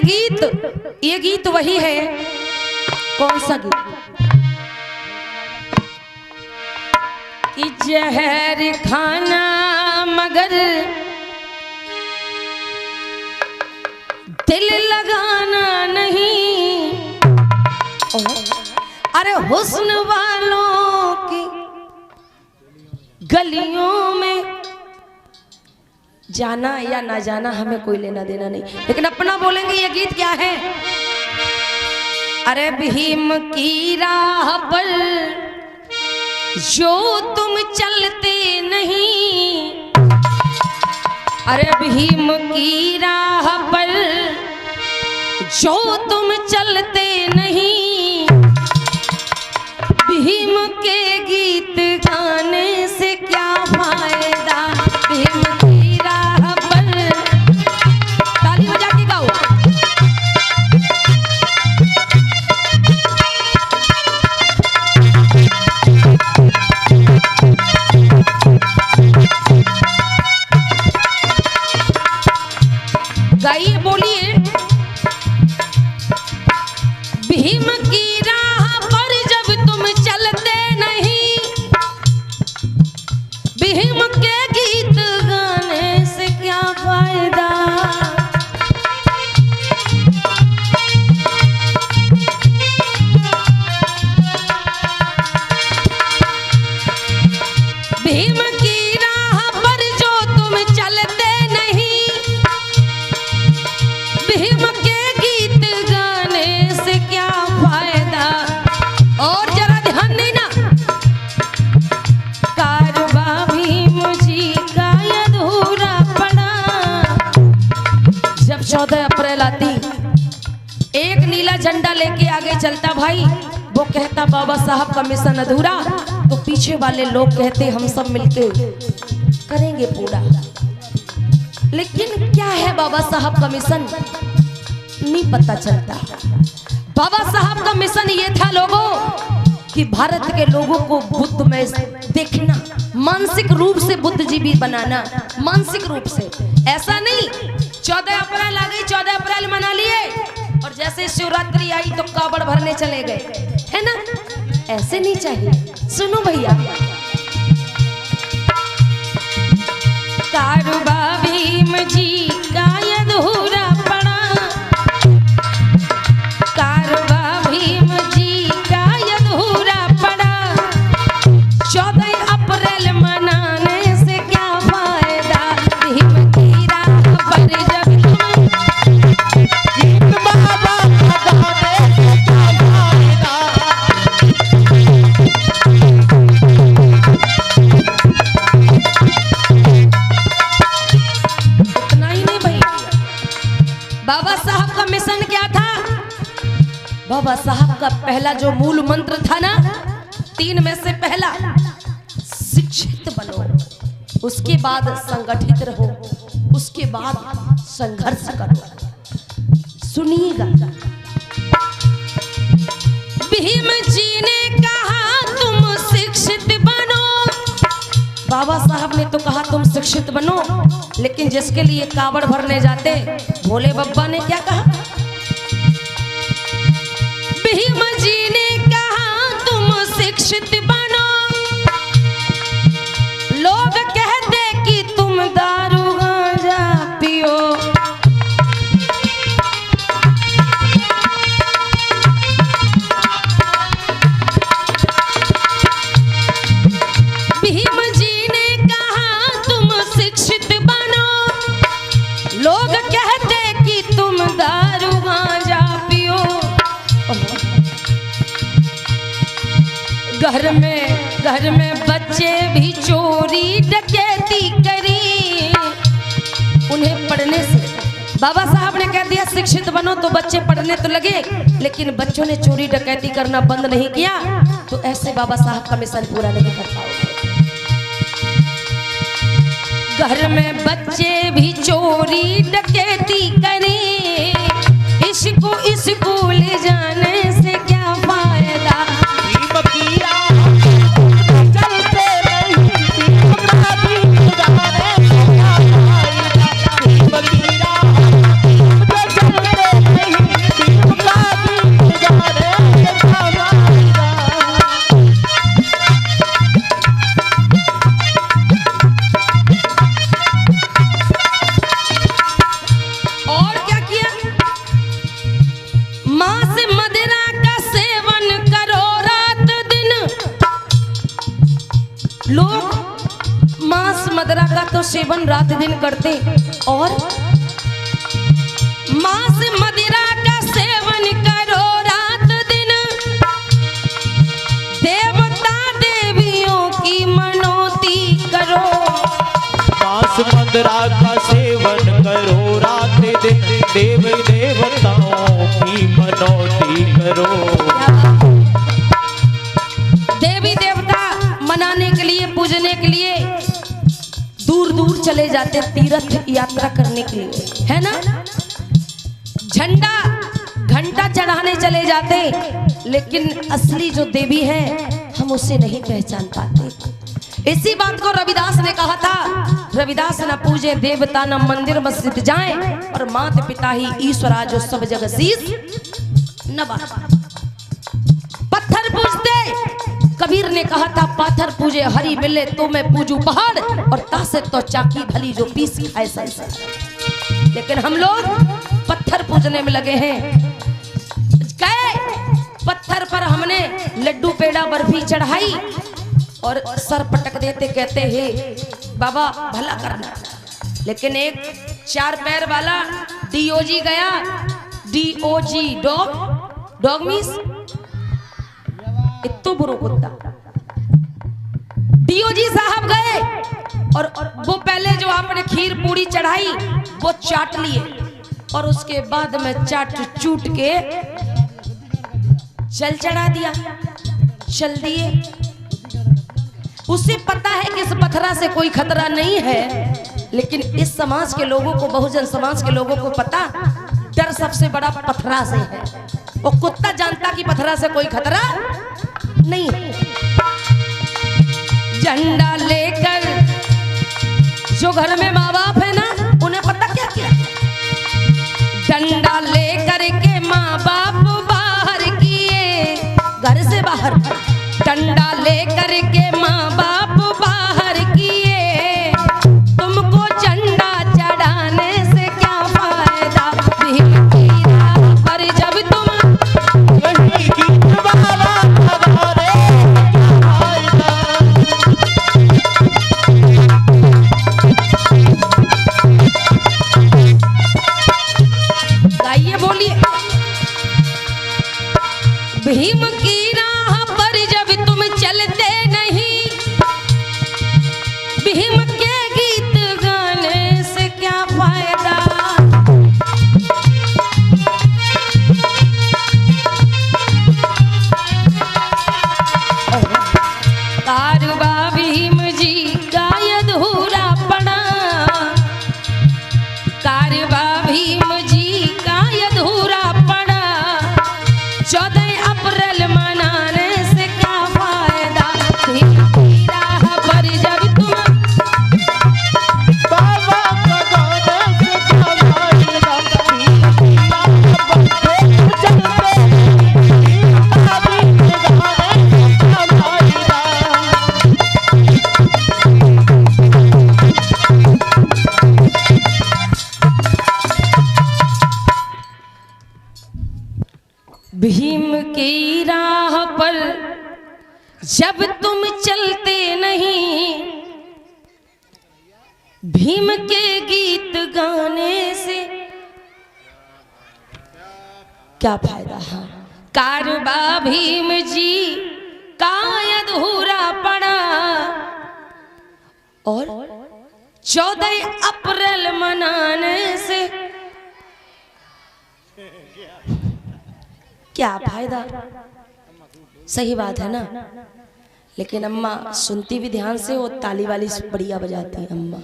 ये गीत वही है। कौन सा गीत? कि जहर खाना मगर दिल लगाना नहीं। अरे हुस्न वालों की गलियों में जाना या ना जाना हमें कोई लेना देना नहीं, लेकिन अपना बोलेंगे। ये गीत क्या है? अरे भीम की राह पर जो तुम चलते नहीं, अरे भीम की राह पर जो तुम चलते नहीं, भीम के गीत गाने से क्या फायदा। भीम की राह पर ताली बजा के गाओ। गाइए, बोलिए। भीम की राह पर जब तुम चलते नहीं, भीम के गीत गाने से क्या फायदा। भीम की राह पर जो तुम चलते नहीं, भीम के गीत गाने से क्या फायदा। और जरा ध्यान देना, कारवा भीम जी का अधूरा पड़ा। जब 14 अप्रैल आती, एक नीला झंडा लेके आगे चलता भाई, वो कहता बाबा साहब का मिशन अधूरा, तो पीछे वाले लोग कहते हम सब मिलके करेंगे पूरा। लेकिन क्या है बाबा साहब का मिशन, नहीं पता चलता। बाबा साहब का मिशन ये था लोगों कि भारत के लोगों को बुद्ध में देखना, मानसिक रूप से बुद्धिजीवी बनाना। मानसिक रूप से, ऐसा नहीं 14 अप्रैल आ गई, 14 अप्रैल मना लिए और जैसे शिवरात्रि आई तो कावड़ भरने चले गए, है ना? ऐसे नहीं चाहिए। सुनो भैया, कारवा भीम जी का अधूरा पड़ा, कारवा भीम जी का अधूरा पड़ा। 14 अप्रैल मनाने से क्या फायदा। भीम की राह पर जब गीत बाबा गाने से क्या फायदा। इतना ही नहीं भैया, बाबा साहब का मिशन क्या था? बाबा साहब का पहला जो मूल मंत्र था ना, 3 में से पहला शिक्षित बनो, उसके बाद संगठित रहो, उसके बाद संघर्ष करो। सुनिएगा, भीम जी ने कहा तुम शिक्षित बनो। बाबा साहब ने तो कहा तुम शिक्षित बनो, लेकिन जिसके लिए कावड़ भरने जाते भोले बब्बा ने क्या कहा? भीम जी ने कहा तुम शिक्षित बनो, लोग कहते कि तुम दारू गांजा पियो। भीम जी ने कहा तुम शिक्षित बनो, लोग कहते कि तुम दारू गांजा पियो। घर में बच्चे भी चोरी डकैती करी। उन्हें पढ़ने से बाबा साहब ने कह दिया शिक्षित बनो, तो बच्चे पढ़ने तो लगे, लेकिन बच्चों ने चोरी डकैती करना बंद नहीं किया, तो ऐसे बाबा साहब का मिशन पूरा नहीं कर पाओगे। घर में बच्चे भी चोरी डकैती करें, इसको स्कूल जाने से क्या फायदा। भीम की राह चलते नहीं, भीम का गीत गाने से क्या फायदा। भीम की राह चलते नहीं, सेवन रात दिन करते और मांस मदिरा का सेवन करो रात दिन, देवता देवियों की मनौती करो। मांस मदिरा का सेवन करो रात दिन, देव देवताओं की मनौती करो। देवी देवता मनाने के लिए, पूजने के लिए दूर दूर चले जाते, तीर्थ यात्रा करने के लिए, है ना। झंडा घंटा चढ़ाने चले जाते, लेकिन असली जो देवी है हम उसे नहीं पहचान पाते। इसी बात को रविदास ने कहा था, रविदास न पूजे देवता न मंदिर मस्जिद जाए, और मात पिता ही ईश्वरा जो सब जग शीस नवाए। पत्थर पूजते, कबीर ने कहा था पाथर पूजे हरी मिले तो मैं पूजू पहाड़, और तासे तो चाकी भली जो पीस खाए संसार। लेकिन हम लोग पत्थर पूजने में लगे हैं। गए पत्थर पर हमने लड्डू पेड़ा बर्फी चढ़ाई और सर पटक देते, कहते हैं बाबा भला करना। लेकिन एक 4 पैर वाला डीओजी गया, डीओजी डॉग मीन्स इतो बुरो कुत्ता। डीओजी साहब गए और वो पहले जो आपने खीर पूरी चढ़ाई वो चाट लिए, और उसके बाद में चाट चूट के जल चढ़ा दिया, चल दिए। उसे पता है कि इस पत्थरा से कोई खतरा नहीं है, लेकिन इस समाज के लोगों को, बहुजन समाज के लोगों को पता डर सबसे बड़ा पत्थरा से है। वो कुत्ता जानता कि पत्थरा से कोई खतरा नहीं है। झंडा लेकर जो घर में माँ बाप है ना, उन्हें पता क्या किया, डंडा लेकर के माँ बाप बाहर किए, घर से बाहर डंडा लेकर के माँ बाप बाहर किए। तुमको झंडा चढ़ाने से क्या फायदा, भीम की राह पर जब तुम वही गीत वाला हमारे गाइए, बोलिए। भीम की राह पर जब तुम चलते नहीं, भीम के गीत गाने से क्या फायदा। कारवा भीम जी का अधूरा पड़ा, कारवा भीम जी का अधूरा पड़ा। 14 अप्रैल मनाने से क्या फायदा, भीम की राह पर जब तुम बाबा का गाना से क्या फायदा, चलते भीम की राह पर जब तुम चलते नहीं, भीम के गीत गाने से क्या फायदा। हाँ, कारवा भीम जी का अधूरा पड़ा, और 14 अप्रैल मनाने से क्या फायदा। सही बात है ना। लेकिन अम्मा सुनती भी ध्यान से, वो ताली वाली बढ़िया बजाती है अम्मा।